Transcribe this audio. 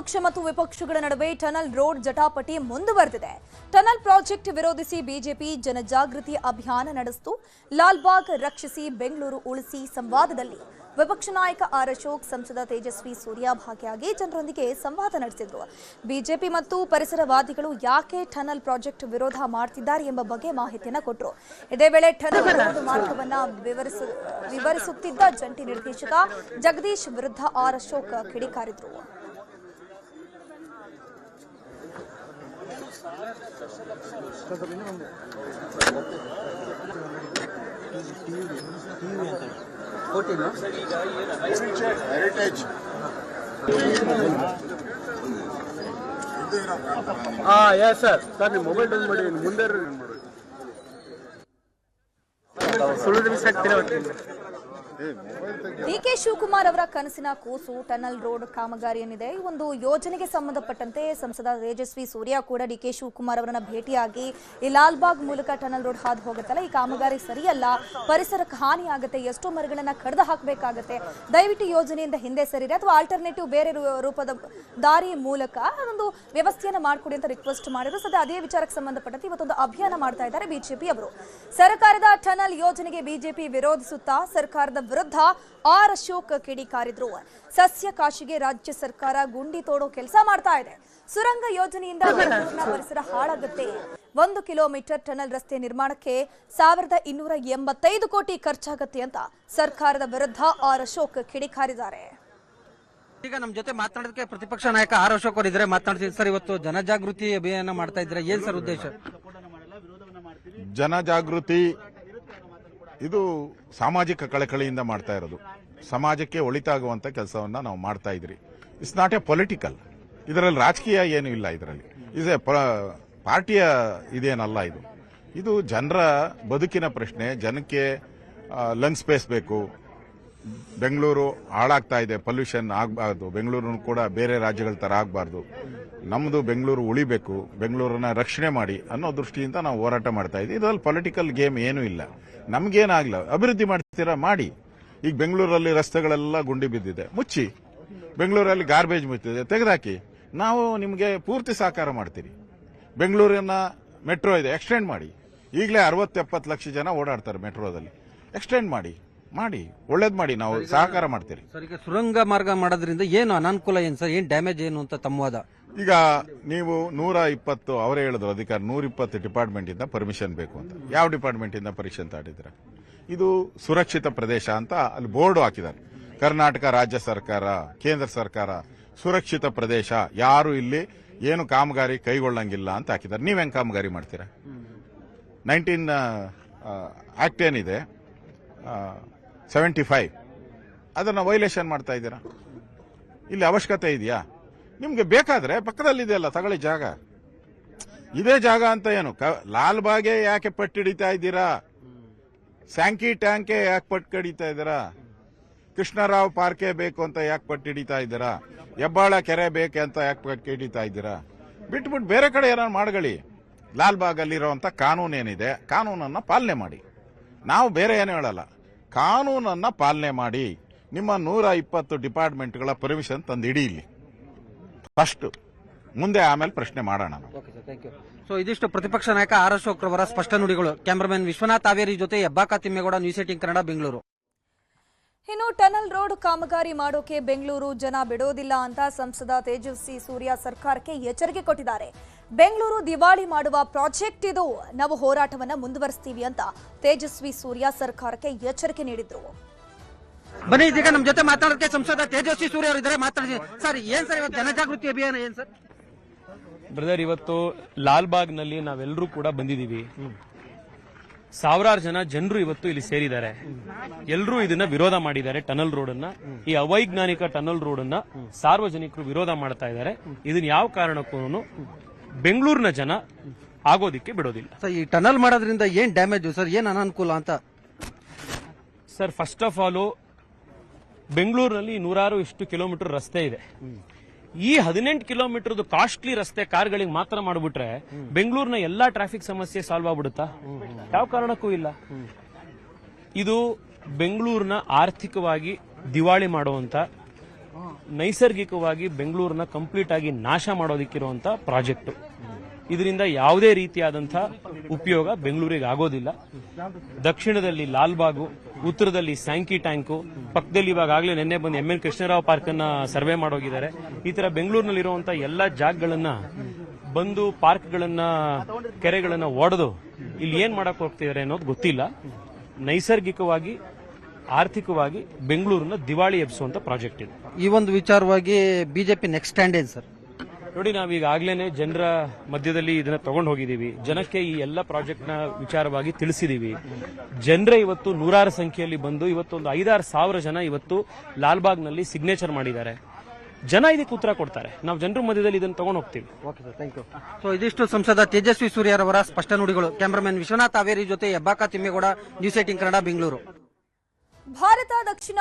ಪಕ್ಷ ಮತ್ತು ವಿಪಕ್ಷಗಳ ನಡುವೆ ಟನಲ್ ರೋಡ್ ಜಟಾಪಟಿ ಮುಂದುವರೆದಿದೆ. ಟನಲ್ ಪ್ರಾಜೆಕ್ಟ್ ವಿರೋಧಿಸಿ ಬಿಜೆಪಿ ಜನಜಾಗೃತಿ ಅಭಿಯಾನ ನಡೆಸಿತು. ಲಾಲ್ಬಾಗ್ ರಕ್ಷಿಸಿ ಬೆಂಗಳೂರು ಉಳಿಸಿ ಸಂವಾದದಲ್ಲಿ ವಿಪಕ್ಷ ನಾಯಕ ಆರ್ ಅಶೋಕ್, ಸಂಸದ ತೇಜಸ್ವಿ ಸೂರ್ಯ ಭಾಗಿಯಾಗಿ ಜನರೊಂದಿಗೆ ಸಂವಾದ ನಡೆಸಿದರು. ಬಿಜೆಪಿ ಮತ್ತು ಪರಿಸರವಾದಿಗಳು ಯಾಕೆ ಟನಲ್ ಪ್ರಾಜೆಕ್ಟ್ ವಿರೋಧ ಮಾಡ್ತಿದ್ದಾರೆ ಎಂಬ ಬಗ್ಗೆ ಮಾಹಿತಿಯನ್ನು ಕೊಟ್ಟರು. ಇದೇ ವೇಳೆ ಟನಲ್ ರೋಡ್ ಮಾರ್ಗವನ್ನು ವಿವರಿಸುತ್ತಿದ್ದ ಜಂಟಿ ನಿರ್ದೇಶಕ ಜಗದೀಶ್ ವಿರುದ್ಧ ಆರ್ ಅಶೋಕ್ ಕಿಡಿಕಾರಿದರು. ಸರ್ ನೀವು ಮೊಬೈಲ್ ಬಂದ್ ಮಾಡಿ ಮುಂದೆ ಡಿಕೆ ಶಿವಕುಮಾರ್ ಅವರ ಕನಸಿನ ಕೂಸು ಟನಲ್ ರೋಡ್ ಕಾಮಗಾರಿ ಏನಿದೆ. ಈ ಒಂದು ಯೋಜನೆಗೆ ಸಂಬಂಧಪಟ್ಟಂತೆ ಸಂಸದ ತೇಜಸ್ವಿ ಸೂರ್ಯ ಕೂಡ ಡಿಕೆ ಶಿವಕುಮಾರ್ ಅವರನ್ನ ಭೇಟಿಯಾಗಿ ಈ ಲಾಲ್ಬಾಗ್ ಮೂಲಕ ಟನಲ್ ರೋಡ್ ಹಾದು ಹೋಗುತ್ತಲ್ಲ, ಈ ಕಾಮಗಾರಿ ಸರಿಯಲ್ಲ, ಪರಿಸರಕ್ಕೆ ಹಾನಿ ಆಗುತ್ತೆ, ಎಷ್ಟೋ ಮರಗಳನ್ನ ಕಡ್ದು ಹಾಕಬೇಕಾಗುತ್ತೆ, ದಯವಿಟ್ಟು ಯೋಜನೆಯಿಂದ ಹಿಂದೆ ಸರಿರಿ ಅಥವಾ ಆಲ್ಟರ್ನೇಟಿವ್ ಬೇರೆ ರೂಪದ ದಾರಿ ಮೂಲಕ ಒಂದು ವ್ಯವಸ್ಥೆಯನ್ನು ಮಾಡಿಕೊಡಿ ಅಂತ ರಿಕ್ವೆಸ್ಟ್ ಮಾಡಿದ್ರು. ಸದ್ಯ ಅದೇ ವಿಚಾರಕ್ಕೆ ಸಂಬಂಧಪಟ್ಟಂತೆ ಇವತ್ತೊಂದು ಅಭಿಯಾನ ಮಾಡ್ತಾ ಇದ್ದಾರೆ ಬಿಜೆಪಿ ಅವರು. ಸರ್ಕಾರದ ಟನಲ್ ಯೋಜನೆಗೆ ಬಿಜೆಪಿ ವಿರೋಧಿಸುತ್ತಾ ಸರ್ಕಾರದ ವಿರುದ್ಧ ಆರ್ ಅಶೋಕ್ ಕಿಡಿಕಾರಿದ್ರು. ಸಸ್ಯ ಕಾಶಿಗೆ ರಾಜ್ಯ ಸರ್ಕಾರ ಗುಂಡಿ ತೋಡೋ ಕೆಲಸ ಮಾಡ್ತಾ ಇದೆ. ಸುರಂಗ ಯೋಜನೆಯಿಂದ ಬೆಂಗಳೂರಿನ ಪರಿಸರ ಹಾಳಾಗುತ್ತೆ. 1 ಕಿಲೋಮೀಟರ್ ಟನಲ್ ರಸ್ತೆ ನಿರ್ಮಾಣಕ್ಕೆ 1285 ಕೋಟಿ ಖರ್ಚಾಗುತ್ತೆ ಅಂತ ಸರ್ಕಾರದ ವಿರುದ್ಧ ಆರ್ ಅಶೋಕ್ ಕಿಡಿಕಾರಿದ್ದಾರೆ. ಈಗ ನಮ್ಮ ಜೊತೆ ಮಾತನಾಡೋದಕ್ಕೆ ಪ್ರತಿಪಕ್ಷ ನಾಯಕ ಆರ್ ಅಶೋಕ್ ಅವರು ಇದ್ರೆ ಮಾತನಾಡ್ತಿದ್ರು. ಸರ್, ಇವತ್ತು ಜನಜಾಗೃತಿ ಅಭಿಯಾನ ಮಾಡ್ತಾ ಇದ್ರೆ ಏನ್ ಸರ್ ಉದ್ದೇಶ? ಜನಜಾಗೃತಿ ಇದು ಸಾಮಾಜಿಕ ಕಳಕಳಿಯಿಂದ ಮಾಡ್ತಾ ಇರೋದು. ಸಮಾಜಕ್ಕೆ ಒಳಿತಾಗುವಂತ ಕೆಲಸವನ್ನ ನಾವು ಮಾಡ್ತಾ ಇದ್ರಿ. It's not A political. ಇದರಲ್ಲಿ ರಾಜಕೀಯ ಏನು ಇಲ್ಲ. ಇದರಲ್ಲಿ ಇಸ್ ಎ ಪಾರ್ಟಿಯ ಇದೇನಲ್ಲ. ಇದು ಜನರ ಬದುಕಿನ ಪ್ರಶ್ನೆ. ಜನಕ್ಕೆ ಲಂಗ್ ಸ್ಪೇಸ್ ಬೇಕು. ಬೆಂಗಳೂರು ಹಾಳಾಗ್ತಾ ಇದೆ, ಪೊಲ್ಯೂಷನ್ ಆಗಬಾರ್ದು. ಬೆಂಗಳೂರನ್ನು ಕೂಡ ಬೇರೆ ರಾಜ್ಯಗಳ ತರ ಆಗಬಾರ್ದು. ನಮ್ಮದು ಬೆಂಗಳೂರು ಉಳಿಬೇಕು, ಬೆಂಗಳೂರನ್ನ ರಕ್ಷಣೆ ಮಾಡಿ ಅನ್ನೋ ದೃಷ್ಟಿಯಿಂದ ನಾವು ಹೋರಾಟ ಮಾಡ್ತಾ ಇದ್ದೀವಿ. ಇದರಲ್ಲಿ ಪೊಲಿಟಿಕಲ್ ಗೇಮ್ ಏನೂ ಇಲ್ಲ. ನಮ್ಗೇನಾಗ್ಲ ಅಭಿವೃದ್ಧಿ ಮಾಡ್ತೀರಾ ಮಾಡಿ. ಈಗ ಬೆಂಗಳೂರಲ್ಲಿ ರಸ್ತೆಗಳೆಲ್ಲ ಗುಂಡಿ ಬಿದ್ದಿದೆ, ಮುಚ್ಚಿ. ಬೆಂಗಳೂರಲ್ಲಿ ಗಾರ್ಬೇಜ್ ಮುಚ್ಚಿದೆ, ತೆಗೆದಾಕಿ. ನಾವು ನಿಮಗೆ ಪೂರ್ತಿ ಸಹಕಾರ ಮಾಡ್ತೀರಿ. ಬೆಂಗಳೂರಿನ ಮೆಟ್ರೋ ಇದೆ, ಎಕ್ಸ್ಟೆಂಡ್ ಮಾಡಿ. ಈಗಲೇ 60-70 ಲಕ್ಷ ಜನ ಓಡಾಡ್ತಾರೆ ಮೆಟ್ರೋದಲ್ಲಿ. ಎಕ್ಸ್ಟೆಂಡ್ ಮಾಡಿ, ಒಳ್ಳೇದ್ ಮಾಡಿ, ನಾವು ಸಹಕಾರ ಮಾಡ್ತೀರಿ. ಸರ್, ಈಗ ಸುರಂಗ ಮಾರ್ಗ ಮಾಡೋದ್ರಿಂದ ಏನು ಅನಾನುಕೂಲ ಏನು ಸರ್, ಏನ್ ಡ್ಯಾಮೇಜ್ ಏನು ಅಂತ ತಮ್ಮ ವಾದ? ಈಗ ನೀವು 120 ಅವರೇ ಹೇಳಿದ್ರು ಅಧಿಕಾರ 120 ಡಿಪಾರ್ಟ್ಮೆಂಟ್ ಇಂದ ಪರ್ಮಿಷನ್ ಬೇಕು ಅಂತ. ಯಾವ ಡಿಪಾರ್ಟ್ಮೆಂಟ್ ಇಂದ ಪರ್ಮಿಷನ್ ತಾಡಿದ್ರೆ? ಇದು ಸುರಕ್ಷಿತ ಪ್ರದೇಶ ಅಂತ ಅಲ್ಲಿ ಬೋರ್ಡ್ ಹಾಕಿದ್ದಾರೆ. ಕರ್ನಾಟಕ ರಾಜ್ಯ ಸರ್ಕಾರ, ಕೇಂದ್ರ ಸರ್ಕಾರ ಸುರಕ್ಷಿತ ಪ್ರದೇಶ, ಯಾರು ಇಲ್ಲಿ ಏನು ಕಾಮಗಾರಿ ಕೈಗೊಳ್ಳಂಗಿಲ್ಲ ಅಂತ ಹಾಕಿದ್ದಾರೆ. ನೀವ್ ಹೆಂಗ್ ಕಾಮಗಾರಿ ಮಾಡ್ತೀರಾ? 19 ಆಕ್ಟ್ ಏನಿದೆ 75 ಅದನ್ನ ವೈಲೇಷನ್ ಮಾಡ್ತಾ ಇದ್ದೀರಾ. ಇಲ್ಲಿ ಅವಶ್ಯಕತೆ ಇದೆಯಾ? ನಿಮ್ಗೆ ಬೇಕಾದ್ರೆ ಪಕ್ಕದಲ್ಲಿದೆಯಲ್ಲ, ತಗೊಳ್ಳಿ ಜಾಗ. ಇದೇ ಜಾಗ ಅಂತ ಏನು ಲಾಲ್ಬಾಗೆ ಯಾಕೆ ಪಟ್ಟಿಡಿತಾ ಇದ್ದೀರಾ? ಸ್ಯಾಂಕಿ ಟ್ಯಾಂಕೆ ಯಾಕೆ ಪಟ್ಟು ಕಡಿತಾ ಇದ್ದೀರಾ? ಕೃಷ್ಣರಾವ್ ಪಾರ್ಕೆ ಬೇಕು ಅಂತ ಯಾಕೆ ಪಟ್ಟಿಡಿತಾ ಇದ್ದೀರಾ? ಹೆಬ್ಬಾಳ ಕೆರೆ ಬೇಕೆ ಅಂತ ಯಾಕೆ ಪಟ್ಟು ಹಿಡಿತಾ ಇದ್ದೀರಾ? ಬಿಟ್ಬಿಟ್ಟು ಬೇರೆ ಕಡೆ ಏನಾದ್ರು ಮಾಡ್ಕೊಳ್ಳಿ. ಲಾಲ್ಬಾಗ್ ಅಲ್ಲಿರುವಂತ ಕಾನೂನೇನಿದೆ, ಕಾನೂನನ್ನ ಪಾಲನೆ ಮಾಡಿ. ನಾವು ಬೇರೆ ಏನು ಹೇಳಲ್ಲ, ಕಾನೂನನ್ನ ಪಾಲನೆ ಮಾಡಿ. ನಿಮ್ಮ 120 ಡಿಪಾರ್ಟ್ಮೆಂಟ್ಗಳ ಪರ್ಮಿಷನ್ ತಂದಿಡಿ ಇಲ್ಲಿ ಫಸ್ಟ್, ಮುಂದೆ ಆಮೇಲೆ ಪ್ರಶ್ನೆ ಮಾಡೋಣ. ಸೊ ಇದಿಷ್ಟು ಪ್ರತಿಪಕ್ಷ ನಾಯಕ ಆರ್ ಅಶೋಕ್ ರವರ ಸ್ಪಷ್ಟ ನುಡಿಗಳು. ಕ್ಯಾಮರಾಮನ್ ವಿಶ್ವನಾಥ್ ಹಾವೇರಿ ಜೊತೆ ಹೆಬ್ಬಾಕ ತಿಮ್ಮೇಗೌಡ, ನ್ಯೂಸ್ 18 ಕನ್ನಡ, ಬೆಂಗಳೂರು. ಇನ್ನು ಟನಲ್ ರೋಡ್ ಕಾಮಗಾರಿ ಮಾಡೋಕೆ ಬೆಂಗಳೂರು ಜನ ಬಿಡೋದಿಲ್ಲ ಅಂತ ಸಂಸದ ತೇಜಸ್ವಿ ಸೂರ್ಯ ಸರ್ಕಾರಕ್ಕೆ ಎಚ್ಚರಿಕೆ ಕೊಟ್ಟಿದ್ದಾರೆ. ಬೆಂಗಳೂರು ದಿವಾಳಿ ಮಾಡುವ ಪ್ರಾಜೆಕ್ಟ್ ಇದು, ನಾವು ಹೋರಾಟವನ್ನ ಮುಂದುವರಿಸ್ತೀವಿ ಅಂತ ತೇಜಸ್ವಿ ಸೂರ್ಯ ಸರ್ಕಾರಕ್ಕೆ ಎಚ್ಚರಿಕೆ ನೀಡಿದ್ರು. ಬನ್ನಿ, ಇದೀಗ ನಮ್ಮ ಜೊತೆ ಮಾತಾಡೋದಕ್ಕೆ ಸಂಸದ ತೇಜಸ್ವಿ ಸೂರ್ಯ ಅವರು ಇದ್ದಾರೆ, ಮಾತಾಡಿದ್ರು. ಸರ್, ಏನ್ ಸರ್ ಇವತ್ತು ಜನಜಾಗೃತಿ ಅಭಿಯಾನ ಏನ್ ಸರ್? ಬ್ರದರ್, ಇವತ್ತು ಲಾಲ್ಬಾಗ್ ನಲ್ಲಿ ನಾವೆಲ್ಲರೂ ಕೂಡ ಬಂದಿದ್ದೀವಿ. ಸಾವಿರಾರು ಜನರು ಇವತ್ತು ಇಲ್ಲಿ ಸೇರಿದ್ದಾರೆ. ಎಲ್ಲರೂ ಇದನ್ನ ವಿರೋಧ ಮಾಡಿದ್ದಾರೆ. ಟನಲ್ ರೋಡ್ ಅನ್ನ, ಈ ಅವೈಜ್ಞಾನಿಕ ಟನಲ್ ರೋಡ್ ಅನ್ನ ಸಾರ್ವಜನಿಕರು ವಿರೋಧ ಮಾಡ್ತಾ ಇದ್ದಾರೆ. ಇದನ್ನ ಯಾವ ಕಾರಣಕ್ಕೂ ಬೆಂಗಳೂರಿನ ಜನ ಆಗೋದಿಕ್ಕೆ ಬಿಡೋದಿಲ್ಲ. ಸರ್, ಈ ಟನಲ್ ಮಾಡೋದ್ರಿಂದ ಏನ್ ಡ್ಯಾಮೇಜ್ ಸರ್, ಏನ್ ಅನಾನುಕೂಲ ಅಂತ? ಸರ್, ಫಸ್ಟ್ ಆಫ್ ಆಲ್ ಬೆಂಗಳೂರಿನಲ್ಲಿ 106 ಕಿಲೋಮೀಟರ್ ರಸ್ತೆ ಇದೆ. ಈ 18 ಕಿಲೋಮೀಟರ್ ಕಾಸ್ಟ್ಲಿ ರಸ್ತೆ ಕಾರ್ಗಳಿಗೆ ಮಾತ್ರ ಮಾಡಿಬಿಟ್ರೆ ಬೆಂಗಳೂರಿನ ಎಲ್ಲಾ ಟ್ರಾಫಿಕ್ ಸಮಸ್ಯೆ ಸಾಲ್ವ್ ಆಗ್ಬಿಡುತ್ತಾ? ಯಾವ ಕಾರಣಕ್ಕೂ ಇಲ್ಲ. ಇದು ಬೆಂಗಳೂರಿನ ಆರ್ಥಿಕವಾಗಿ ದಿವಾಳಿ ಮಾಡುವಂತ ನೈಸರ್ಗಿಕವಾಗಿ ಬೆಂಗಳೂರನ್ನ ಕಂಪ್ಲೀಟ್ ಆಗಿ ನಾಶ ಮಾಡೋದಕ್ಕಿರುವಂತ ಪ್ರಾಜೆಕ್ಟ್. ಇದರಿಂದ ಯಾವುದೇ ರೀತಿಯಾದಂತಹ ಉಪಯೋಗ ಬೆಂಗಳೂರಿಗೆ ಆಗೋದಿಲ್ಲ. ದಕ್ಷಿಣದಲ್ಲಿ ಲಾಲ್ಬಾಗು, ಉತ್ತರದಲ್ಲಿ ಸ್ಯಾಂಕಿ ಟ್ಯಾಂಕು, ಪಕ್ಕದಲ್ಲಿ ಇವಾಗಲೇ ನಿನ್ನೆ ಬಂದು ಎಂ ಎನ್ ಕೃಷ್ಣರಾವ್ ಪಾರ್ಕ್ ಅನ್ನ ಸರ್ವೆ ಮಾಡೋಗಿದ್ದಾರೆ. ಈ ತರ ಬೆಂಗಳೂರಿನಲ್ಲಿರುವಂತಹ ಎಲ್ಲಾ ಜಾಗಗಳನ್ನ ಬಂದು ಪಾರ್ಕ್ಗಳನ್ನ, ಕೆರೆಗಳನ್ನ ಒಡೆದು ಇಲ್ಲಿ ಏನ್ ಮಾಡಕ್ ಹೋಗ್ತಿದ್ದಾರೆ ಅನ್ನೋದು ಗೊತ್ತಿಲ್ಲ. ನೈಸರ್ಗಿಕವಾಗಿ, ಆರ್ಥಿಕವಾಗಿ ಬೆಂಗಳೂರನ್ನ ದಿವಾಳಿ ಎಬ್ಸುವಂತ ಪ್ರಾಜೆಕ್ಟ್ ಇದೆ. ಈ ಒಂದು ವಿಚಾರವಾಗಿ ಬಿಜೆಪಿ ನೆಕ್ಸ್ಟ್ ಸ್ಟ್ಯಾಂಡ್ ಏನು ಸರ್? ನೋಡಿ, ನಾವೀಗಾಗ್ಲೇನೆ ಜನರ ಮಧ್ಯದಲ್ಲಿ ಇದನ್ನ ತಗೊಂಡು ಹೋಗಿದ್ದೀವಿ. ಜನಕ್ಕೆ ಈ ಎಲ್ಲ ಪ್ರಾಜೆಕ್ಟ್ ನ ವಿಚಾರವಾಗಿ ತಿಳಿಸಿದೀವಿ. ಜನರೇ ಇವತ್ತು ನೂರಾರು ಸಂಖ್ಯೆಯಲ್ಲಿ ಬಂದು ಇವತ್ತು ಒಂದು 5-6 ಸಾವಿರ ಜನ ಇವತ್ತು ಲಾಲ್ಬಾಗ್ನಲ್ಲಿ ಸಿಗ್ನೇಚರ್ ಮಾಡಿದ್ದಾರೆ. ಜನ ಇದಕ್ಕೆ ಉತ್ತರ ಕೊಡ್ತಾರೆ. ನಾವು ಜನರ ಮಧ್ಯದಲ್ಲಿ ಇದನ್ನು ತಗೊಂಡು ಹೋಗ್ತೀವಿ. Okay sir, thank you. So ಇದಿಷ್ಟು ಸಂಸದ ತೇಜಸ್ವಿ ಸೂರ್ಯರವರ ಸ್ಪಷ್ಟ ನುಡಿಗಳು. ಕ್ಯಾಮರಾಮನ್ ವಿಶ್ವನಾಥ್ ಹಾವೇರಿ ಜೊತೆ ಹೆಬ್ಬಾಕ ತಿಮ್ಮೇಗೌಡ, ನ್ಯೂಸ್ 18 ಕನ್ನಡ, ಬೆಂಗಳೂರು. ಭಾರತ ದಕ್ಷಿಣ